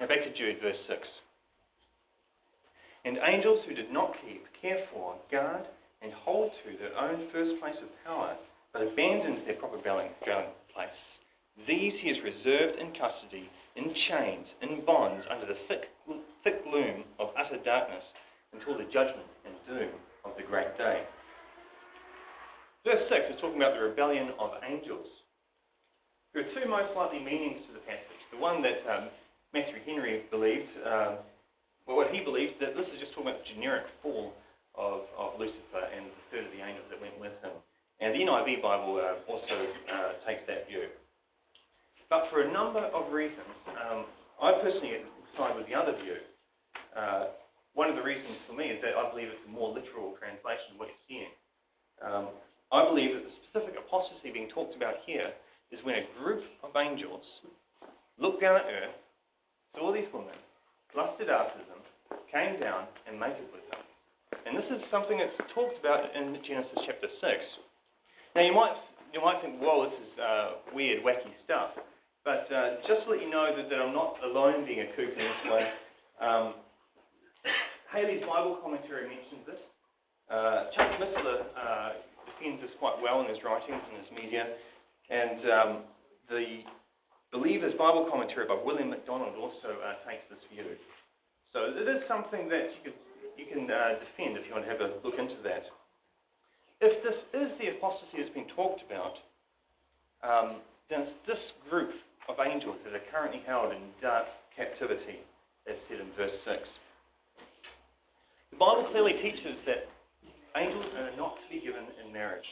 Now back to Jude, verse 6. And angels who did not keep, care for, guard, and hold to their own first place of power, but abandoned their proper dwelling place, these he has reserved in custody, in chains, in bonds, under the thick gloom of utter darkness, until the judgment and doom of the great day. Verse 6 is talking about the rebellion of angels. There are two most likely meanings to the passage. The one that Matthew Henry believed, what he believes, that this is just talking about the generic fall of Lucifer and the third of the angels that went with him. And the NIV Bible also takes that view. But for a number of reasons, I personally side with the other view. One of the reasons for me is that I believe it's a more literal translation of what you're seeing. I believe that the specific apostasy being talked about here is when a group of angels looked down at earth, saw these women, lusted after them, came down and mated with them. And this is something that's talked about in Genesis chapter 6. Now you might think, well, this is weird, wacky stuff. But just to let you know that I'm not alone being a kook in this way. Haley's Bible commentary mentions this. Chuck Missler defends this quite well in his writings and his media. And the Believer's Bible commentary by William MacDonald also takes this view. So it is something that you can defend if you want to have a look into that. If this is the apostasy that's been talked about, then it's this group of angels that are currently held in dark captivity, as said in verse 6. The Bible clearly teaches that angels are not to be given in marriage.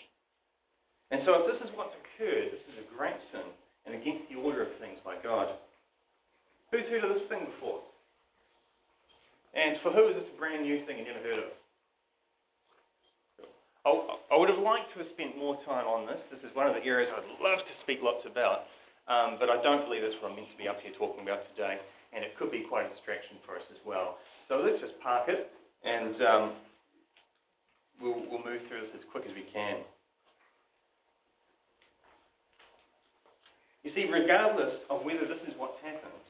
And so if this is what's occurred, this is a great sin and against the order of things by God. Who's heard of this thing before? And for who is this a brand new thing you never heard of? I would have liked to have spent more time on this. This is one of the areas I'd love to speak lots about, but I don't believe that's what I'm meant to be up here talking about today, and it could be quite a distraction for us as well. So let's just park it, and we'll move through this as quick as we can. You see, regardless of whether this is what's happened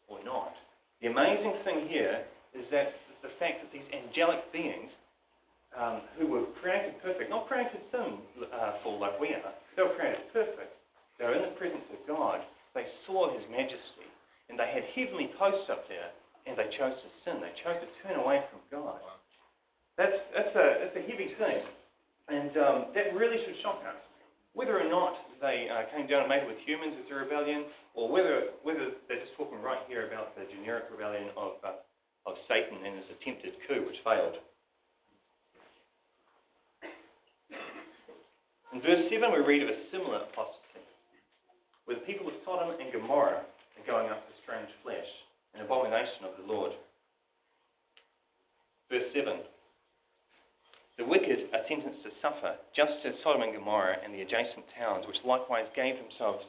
or not, the amazing thing here is that the fact that these angelic beings who were created perfect, not created sinful like we are, they were created perfect. They were in the presence of God. They saw His majesty, and they had heavenly posts up there, and they chose to sin. They chose to turn away from God. That's a heavy thing, and that really should shock us. Whether or not they came down and mated with humans as a rebellion, or whether they're just talking right here about the generic rebellion of Satan and his attempted coup, which failed. In verse 7, we read of a similar apostasy, where the people of Sodom and Gomorrah are going up to strange flesh, an abomination of the Lord. Verse 7. The wicked are sentenced to suffer, just as Sodom and Gomorrah and the adjacent towns, which likewise gave themselves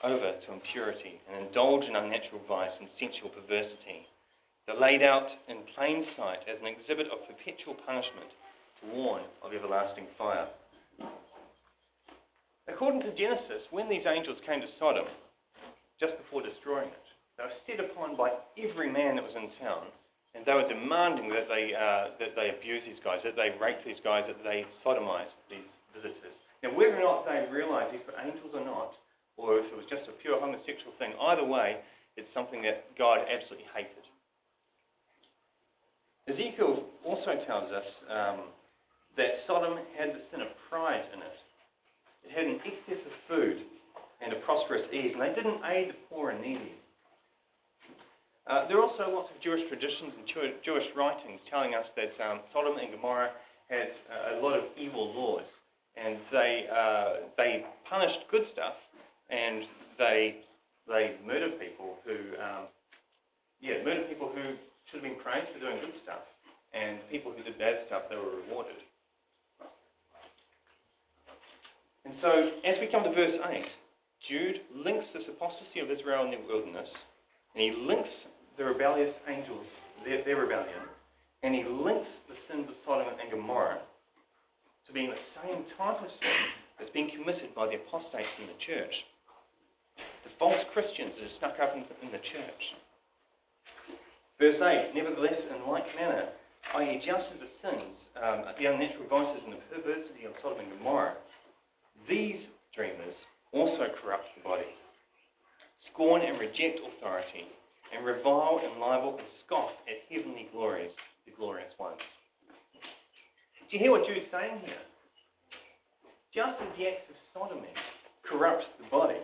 over to impurity and indulge in unnatural vice and sensual perversity. They're laid out in plain sight as an exhibit of perpetual punishment to warn of everlasting fire. According to Genesis, when these angels came to Sodom, just before destroying it, they were set upon by every man that was in town, and they were demanding that they abuse these guys, that they rape these guys, that they sodomize these visitors. Now, whether or not they realized these were angels or not, or if it was just a pure homosexual thing, either way, it's something that God absolutely hated. Ezekiel also tells us that Sodom had the sin of pride in it. It had an excess of food and a prosperous ease, and they didn't aid the poor and needy. There are also lots of Jewish traditions and Jewish writings telling us that Sodom and Gomorrah had a lot of evil laws, and they punished good stuff, and they murdered people who should have been praised for doing good stuff, and people who did bad stuff, they were rewarded. And so, as we come to verse 8, Jude links this apostasy of Israel in the wilderness, and he links the rebellious angels, their rebellion, and he links the sins of Sodom and Gomorrah to being the same type of sin that's being committed by the apostates in the church. The false Christians that are stuck up in the church. Verse 8, nevertheless, in like manner, I.e. just as the sins, the unnatural vices and the perversity of Sodom and Gomorrah, these dreamers also corrupt the body, scorn and reject authority, and revile and libel and scoff at heavenly glories, the glorious ones. Do you hear what Jude's saying here? Just as the acts of sodomy corrupt the body,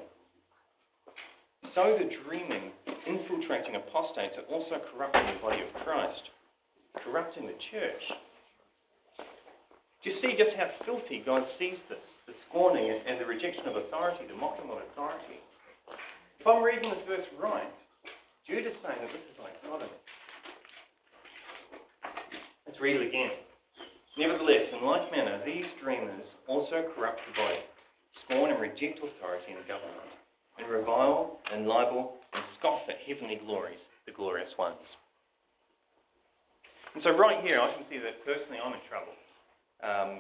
so the dreaming, infiltrating apostates are also corrupting the body of Christ, corrupting the church. Do you see just how filthy God sees this, the scorning and the rejection of authority, the mocking of authority? If I'm reading this verse right, Jude is saying that this is like sodomy. Let's read it again. Nevertheless, in like manner, these dreamers also corrupt the body, scorn and reject authority and government, and revile and libel and scoff at heavenly glories, the glorious ones. And so right here, I can see that personally I'm in trouble.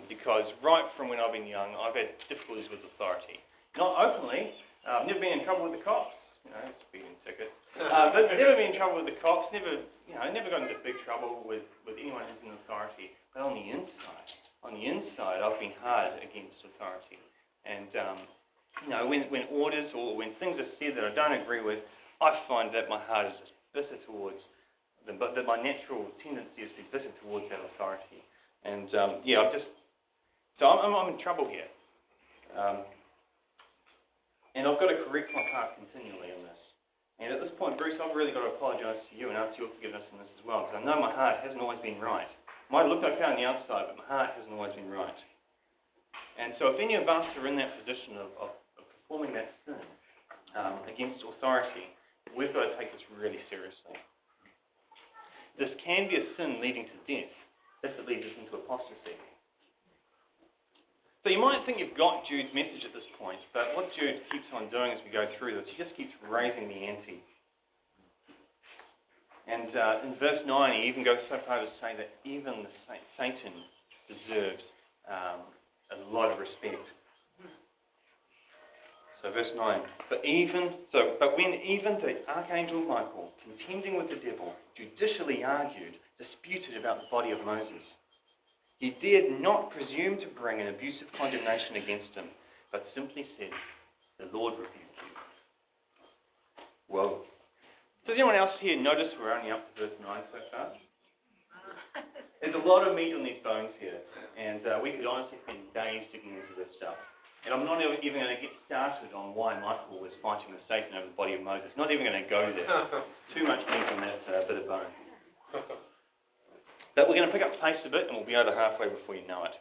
Because right from when I've been young, I've had difficulties with authority. Not openly. I've never been in trouble with the cops. Speeding tickets. But never been in trouble with the cops. Never got into big trouble with anyone who's in authority. But on the inside, I've been hard against authority. And when orders or when things are said that I don't agree with, I find that my heart is just bitter towards them. But that my natural tendency is to be bitter towards that authority. And I'm in trouble here. And I've got to correct my heart continually in this. And at this point, Bruce, I've really got to apologise to you and ask your forgiveness in this as well, because I know my heart hasn't always been right. It might look okay on the outside, but my heart hasn't always been right. And so if any of us are in that position of performing that sin against authority, we've got to take this really seriously. This can be a sin leading to death if it leads us into apostasy. So you might think you've got Jude's message at this point, but what Jude keeps on doing as we go through this, he just keeps raising the ante. And in verse 9, he even goes so far to say that even Satan deserves a lot of respect. So verse 9, but when even the archangel Michael, contending with the devil, judicially argued, disputed about the body of Moses, he dared not presume to bring an abusive condemnation against him, but simply said, the Lord rebuke you. Whoa. Does anyone else here notice we're only up to verse 9 so far? There's a lot of meat on these bones here, and we could honestly spend days digging into this stuff. And I'm not even going to get started on why Michael was fighting with Satan over the body of Moses. Not even going to go there. Too much meat on that bit of bone. But we're going to pick up the pace a bit, and we'll be over halfway before you know it.